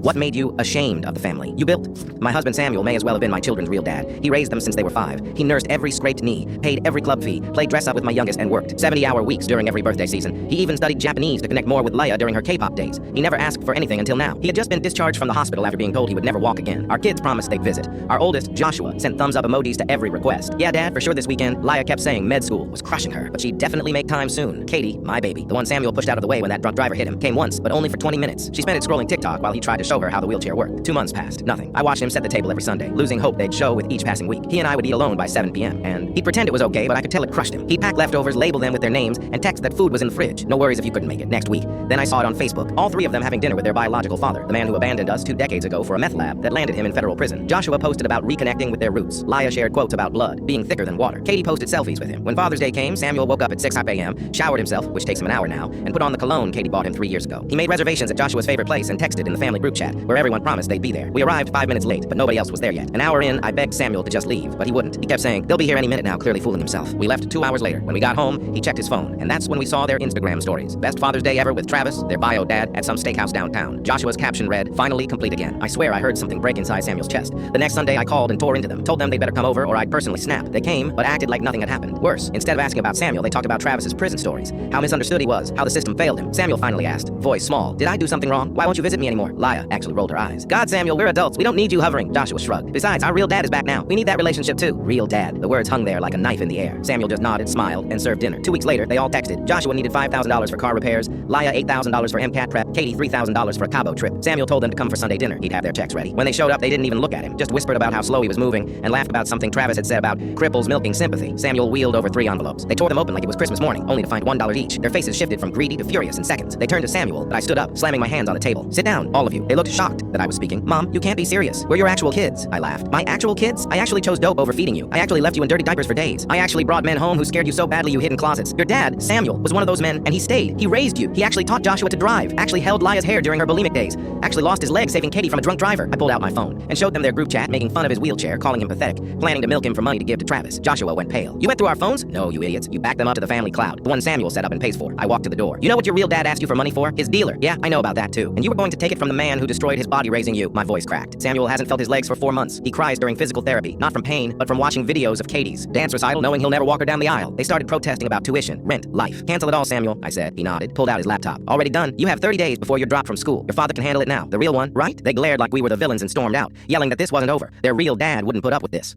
What made you ashamed of the family you built? My husband Samuel may as well have been my children's real dad. He raised them since they were 5. He nursed every scraped knee, paid every club fee, played dress up with my youngest, and worked 70-hour weeks during every birthday season. He even studied Japanese to connect more with Leia during her K-pop days. He never asked for anything until now. He had just been discharged from the hospital after being told he would never walk again. Our kids promised they'd visit. Our oldest, Joshua, sent thumbs up emojis to every request. Yeah, Dad, for sure this weekend. Leia kept saying med school was crushing her, but she'd definitely make time soon. Katie, my baby, the one Samuel pushed out of the way when that drunk driver hit him, came once, but only for 20 minutes. She spent it scrolling TikTok while he tried to show her how the wheelchair worked. 2 months passed. Nothing. I watched him set the table every Sunday, losing hope they'd show with each passing week. He and I would eat alone by 7 p.m., and he'd pretend it was okay, but I could tell it crushed him. He'd pack leftovers, label them with their names, and text that food was in the fridge. No worries if you couldn't make it. Next week. Then I saw it on Facebook. All 3 of them having dinner with their biological father, the man who abandoned us 2 decades ago for a meth lab that landed him in federal prison. Joshua posted about reconnecting with their roots. Leia shared quotes about blood being thicker than water. Katie posted selfies with him. When Father's Day came, Samuel woke up at 6 a.m., showered himself, which takes him an hour now, and put on the cologne Katie bought him 3 years ago. He made reservations at Joshua's favorite place and texted in the family group chat, where everyone promised they'd be there. We arrived 5 minutes late, but nobody else was there yet. An hour in, I begged Samuel to just leave, but he wouldn't. He kept saying, they'll be here any minute now, clearly fooling himself. We left 2 hours later. When we got home, he checked his phone, and that's when we saw their Instagram stories. Best Father's Day ever with Travis, their bio dad, at some steakhouse downtown. Joshua's caption read, finally complete again. I swear I heard something break inside Samuel's chest. The next Sunday, I called and tore into them, told them they'd better come over or I'd personally snap. They came, but acted like nothing had happened. Worse, instead of asking about Samuel, they talked about Travis's prison stories, how misunderstood he was, how the system failed him. Samuel finally asked, voice small, did I do something wrong? Why won't you visit me anymore? Leia actually rolled her eyes. God, Samuel, we're adults. We don't need you hovering. Joshua shrugged. Besides, our real dad is back now. We need that relationship too. Real dad. The words hung there like a knife in the air. Samuel just nodded, smiled, and served dinner. 2 weeks later, they all texted. Joshua needed $5,000 for car repairs, Leia $8,000 for MCAT prep, Katie $3,000 for a Cabo trip. Samuel told them to come for Sunday dinner. He'd have their checks ready. When they showed up, they didn't even look at him, just whispered about how slow he was moving and laughed about something Travis had said about cripples milking sympathy. Samuel wheeled over 3 envelopes. They tore them open like it was Christmas morning, only to find $1 each. Their faces shifted from greedy to furious in seconds. They turned to Samuel, but I stood up, slamming my hands on the table. Sit down, all of you. They looked shocked that I was speaking. Mom, you can't be serious. We're your actual kids. I laughed. My actual kids? I actually chose dope over feeding you. I actually left you in dirty diapers for days. I actually brought men home who scared you so badly you hid in closets. Your dad, Samuel, was one of those men, and he stayed. He raised you. He actually taught Joshua to drive. Actually held Leia's hair during her bulimic days. Actually lost his leg saving Katie from a drunk driver. I pulled out my phone and showed them their group chat, making fun of his wheelchair, calling him pathetic, planning to milk him for money to give to Travis. Joshua went pale. You went through our phones? No, you idiots. You backed them up to the family cloud, the one Samuel set up and pays for. I walked to the door. You know what your real dad asked you for money for? His dealer. Yeah, I know about that too. And you were going to take it from the man who destroyed his body raising you. My voice cracked. Samuel hasn't felt his legs for 4 months. He cries during physical therapy, not from pain, but from watching videos of Katie's dance recital, knowing he'll never walk her down the aisle. They started protesting about tuition, rent, life. Cancel it all, Samuel, I said. He nodded, pulled out his laptop. Already done. You have 30 days before you're dropped from school. Your father can handle it now. The real one, right? They glared like we were the villains and stormed out, yelling that this wasn't over. Their real dad wouldn't put up with this.